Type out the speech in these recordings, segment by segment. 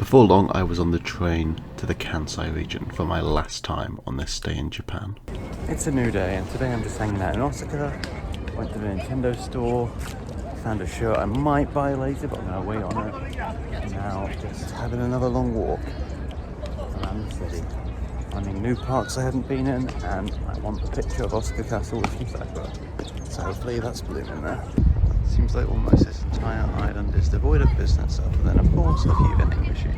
Before long, I was on the train to the Kansai region for my last time on this stay in Japan. It's a new day, and today I'm just hanging out in Osaka. Went to the Nintendo store, found a shirt I might buy later, but I'm going to wait on it. Now, just having another long walk around the city, finding new parks I haven't been in, and I want the picture of Osaka Castle with some Sakura. So hopefully that's blooming there. Seems like almost this entire island is devoid of business, other than, of course, a few vending machines.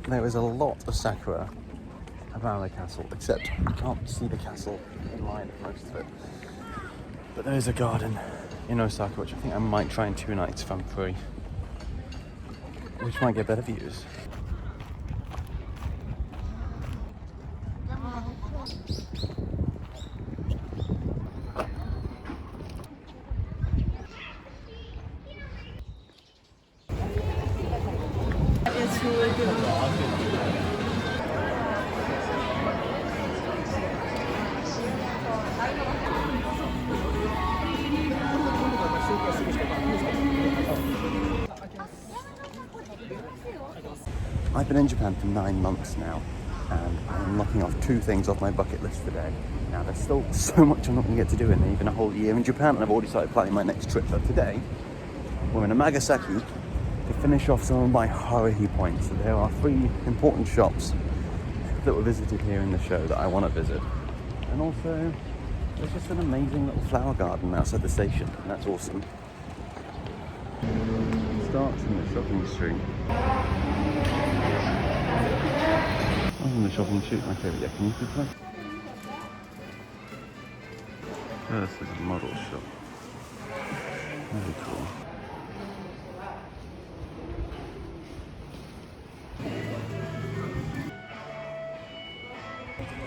There is a lot of Sakura around the castle, except you can't see the castle in line at most of it. But there is a garden in Osaka, which I think I might try in 2 nights if I'm free, which might get better views. I've been in Japan for 9 months now, and I'm knocking off 2 things off my bucket list today. Now, there's still so much I'm not going to get to do in even a whole year in Japan, and I've already started planning my next trip. But today, we're in Nagasaki to finish off some of my Haruhi points. So there are 3 important shops that were visited here in the show that I want to visit. And also, there's just an amazing little flower garden outside the station, and that's awesome. It starts in the shopping street. In the shopping street, my favourite Japanese place. Oh, this is a model shop. Very cool.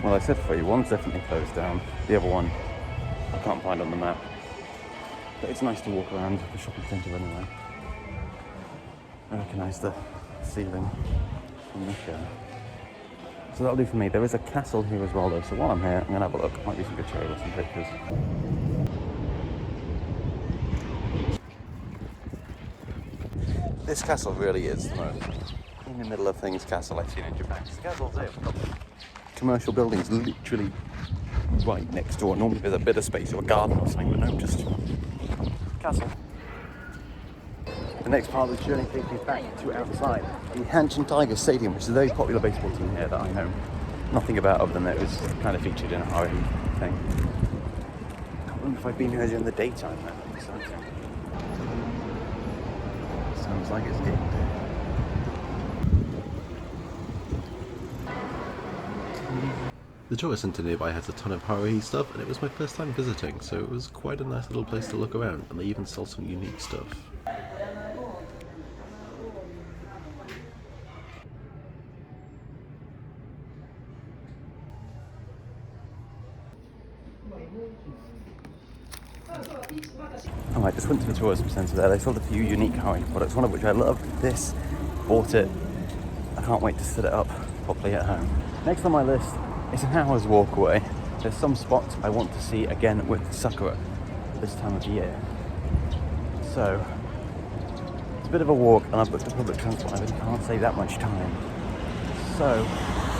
Well, I said 3. One's definitely closed down. The other one I can't find on the map. But it's nice to walk around the shopping centre anyway. I recognise the ceiling from the show. So that'll do for me. There is a castle here as well though, so while I'm here, I'm going to have a look. Might be some good show with some pictures. This castle really is the most in the middle of things castle I've seen in Japan. The castle's there. Commercial buildings literally right next door. Normally there's a bit of space or a garden or something, but no, just castle. The next part of the journey takes me back to outside the Hanshin Tigers Stadium, which is a very popular baseball team here that I know nothing about other than that it was kind of featured in a Haruhi thing. I can't remember if I've been here during the daytime though. Exciting. Sounds like it's game day. The tourist centre nearby has a ton of Haruhi stuff, and it was my first time visiting, so it was quite a nice little place to look around, and they even sell some unique stuff. Oh, I just went to the tourism centre there. They sold a few unique Haruhi products, one of which I loved. This, bought it. I can't wait to set it up properly at home. Next on my list is an hour's walk away. There's some spots I want to see again with Sakura this time of year. So, it's a bit of a walk, and I've booked a public transport. I really can't save that much time. So,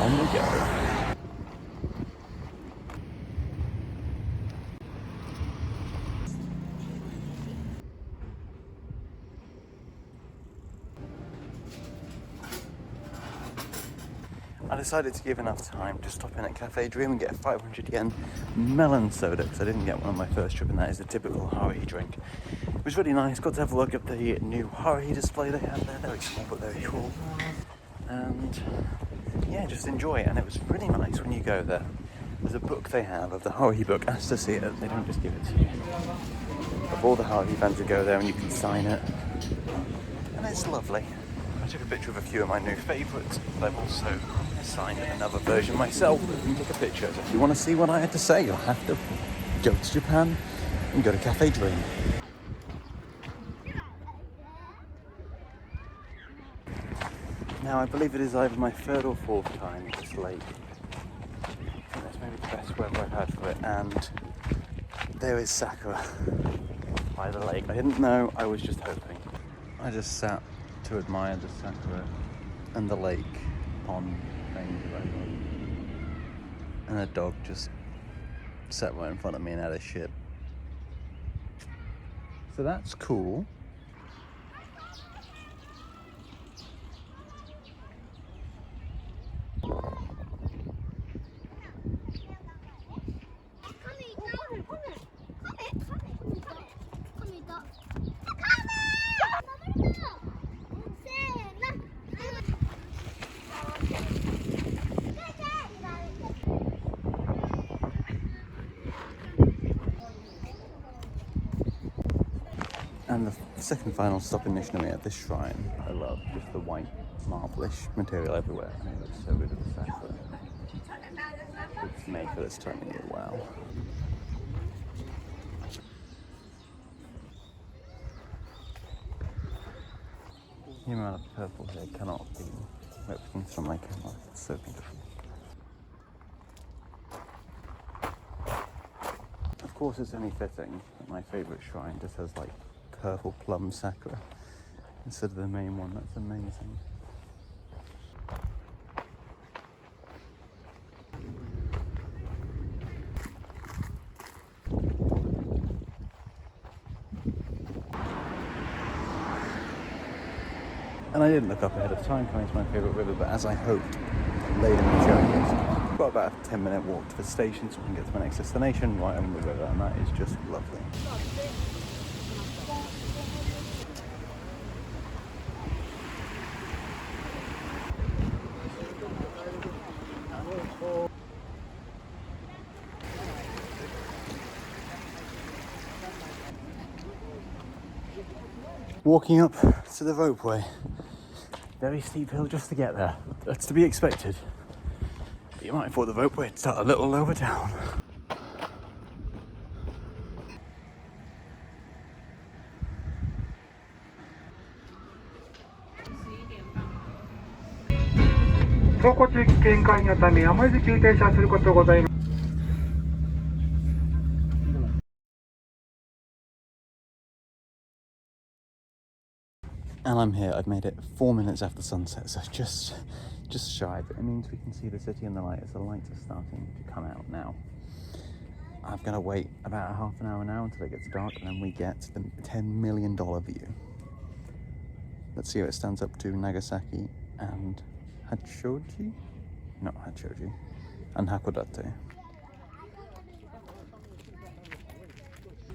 on we go. I decided to give enough time to stop in at Cafe Dream and get a 500 yen melon soda, because I didn't get one on my first trip, and that is the typical Haruhi drink. It was really nice. Got to have a look at the new Haruhi display they have there. Very small but very cool. And yeah, just enjoy it. And it was really nice when you go there. There's a book they have of the Haruhi book. Ask to see it. They don't just give it to you. Of all the Haruhi fans that go there, and you can sign it. And it's lovely. I took a picture of a few of my new favourites, but I've also signed another version myself that you can take a picture of. If you want to see what I had to say, you'll have to go to Japan and go to Cafe Dream. Now I believe it is either my third or fourth time at this lake. I think that's maybe the best weather I've had for it, and there is Sakura by the lake. I didn't know, I was just hoping. I just sat to admire the Sakura and the lake pond thing, and a dog just sat right in front of me and had a shit. So that's cool. And the second final stop in Nishinomiya at this shrine, I love just the white marble-ish material everywhere, and it looks so good with the Sakura. It's made for this time of year, wow. The amount of purple here cannot be represented on my camera, it's so beautiful. Of course it's only fitting that my favourite shrine just has like purple plum Sakura instead of the main one. That's amazing. And I didn't look up ahead of time coming to my favourite river, but as I hoped, later in the journey, I've got about a 10-minute walk to the station so I can get to my next destination right on the river, and that is just lovely. Walking up to the ropeway. Very steep hill just to get there. That's to be expected. But you might have thought the ropeway would start a little lower down. And I'm here. I've made it 4 minutes after sunset, so just shy, but it means we can see the city in the light as the lights are starting to come out now. I'm gonna wait about half an hour now until it gets dark, and then we get the $10 million view. Let's see how it stands up to Nagasaki and Hachoji? Not Hachoji. And Hakodate.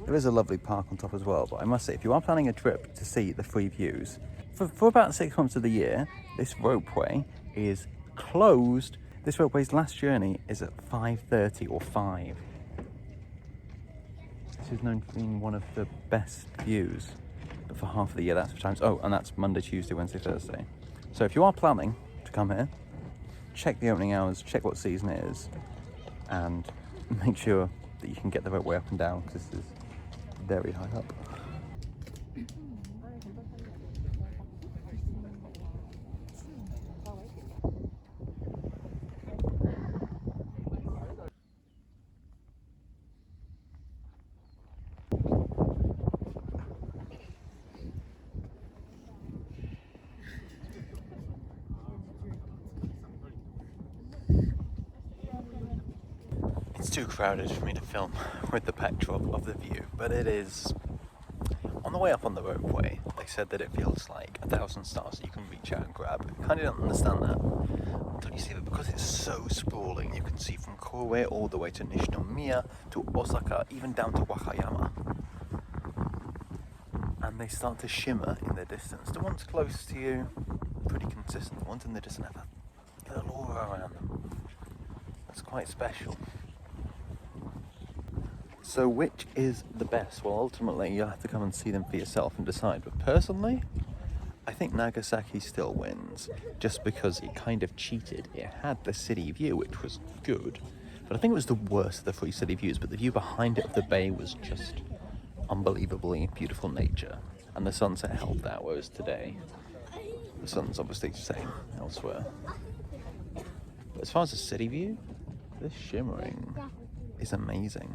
There is a lovely park on top as well, but I must say, if you are planning a trip to see the free views, for about 6 months of the year, this ropeway is closed. This ropeway's last journey is at 5:30 or 5. This is known for being one of the best views, but for half of the year, that's for times. Oh, and that's Monday, Tuesday, Wednesday, Thursday. So if you are planning to come here, check the opening hours, check what season it is, and make sure that you can get the ropeway up and down, because this is very high up. It's too crowded for me to film with the backdrop of the view, but it is. On the way up on the ropeway, they said that it feels like 1,000 stars you can reach out and grab. I kind of don't understand that until you see that, because it's so sprawling. You can see from Kobe all the way to Nishinomiya, to Osaka, even down to Wakayama. And they start to shimmer in the distance. The ones close to you, pretty consistent. The ones in the distance have a little aura around them. That's quite special. So which is the best? Well, ultimately you'll have to come and see them for yourself and decide. But personally, I think Nagasaki still wins, just because it kind of cheated. It had the city view, which was good, but I think it was the worst of the three city views. But the view behind it of the bay was just unbelievably beautiful nature, and the sunset helped that, whereas today The sun's obviously setting elsewhere. But as far as the city view, this shimmering is amazing.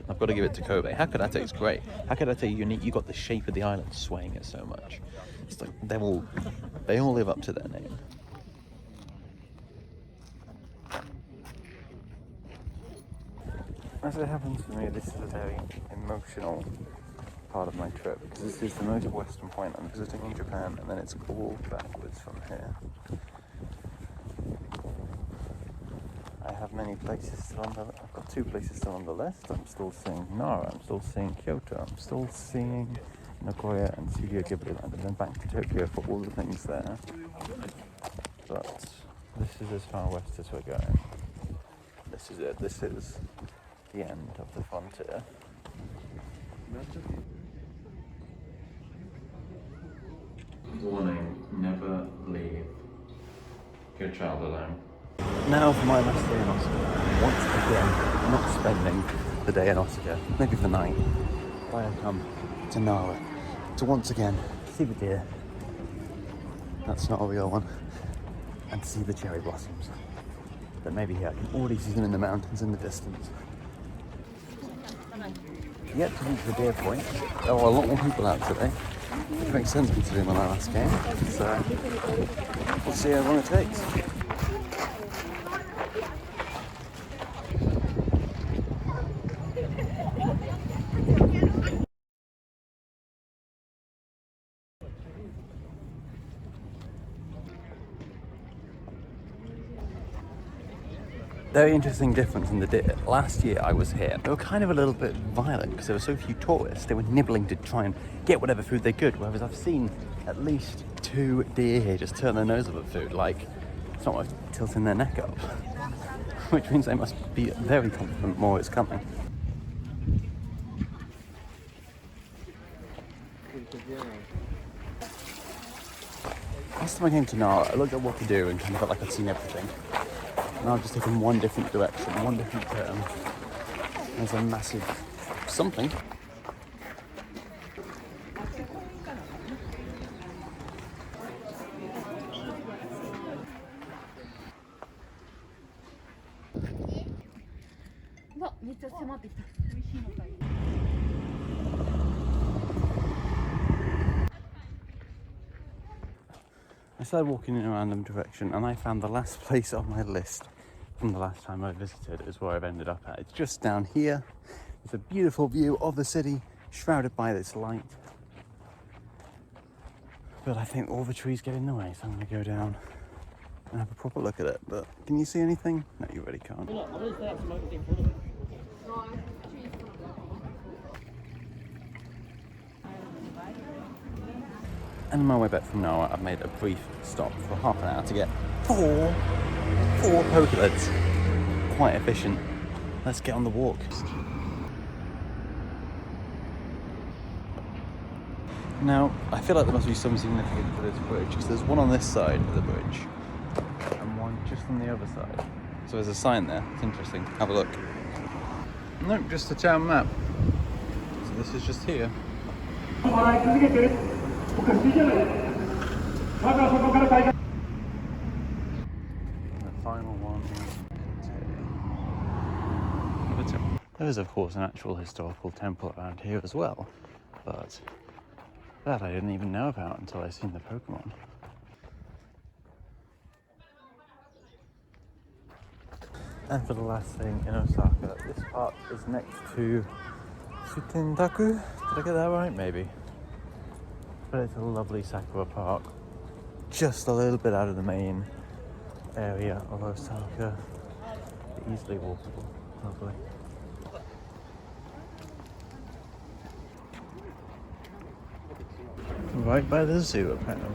I've got to give it to Kobe. Hakodate is great. Hakodate unique. You got the shape of the island swaying it so much. It's like they all live up to their name. As it happens for me, this is a very emotional part of my trip, because this is the most western point I'm visiting in Japan, and then it's all backwards from here. I have many places still on the. I've got 2 places still on the list. I'm still seeing Nara. I'm still seeing Kyoto. I'm still seeing Nagoya and Studio Ghibli Land, and then back to Tokyo for all the things there. But this is as far west as we're going. This is it. This is the end of the frontier. Warning: never leave your child alone. Now for my last day in Osaka. Once again, not spending the day in Osaka, maybe the night. I have come to Nara to once again see the deer. That's not a real one. And see the cherry blossoms. But maybe here I can already see them in the mountains in the distance. Yet to reach the deer point. There are a lot more people out today, which makes sense considering when I last came. So we'll see how long it takes. Very interesting difference in the deer. Last year I was here, they were kind of a little bit violent because there were so few tourists. They were nibbling to try and get whatever food they could, whereas I've seen at least 2 deer here just turn their nose up at food, like it's not like tilting their neck up, which means they must be very confident more is coming. Last time I came to Nara, I looked at what to do and kind of felt like I'd seen everything. Now I've just taken one different direction, one different turn. There's a massive something. I started walking in a random direction and I found the last place on my list from the last time I visited is where I've ended up at. It's just down here. It's a beautiful view of the city, shrouded by this light. But I think all the trees get in the way, so I'm going to go down and have a proper look at it. But can you see anything? No, you really can't. And on my way back from Nara, I've made a brief stop for half an hour to get four Pokelets. Quite efficient. Let's get on the walk. Now, I feel like there must be some significance to this bridge, because there's one on this side of the bridge, and one just on the other side. So there's a sign there. It's interesting. Have a look. Nope, just a town map. So this is just here. The final one is there is, of course, an actual historical temple around here as well, but that I didn't even know about until I seen the Pokemon. And for the last thing in Osaka, this park is next to Sutendaku. Did I get that right? Maybe. But it's a lovely Sakura park, just a little bit out of the main area of Osaka. Easily walkable. Lovely. Right by the zoo, apparently.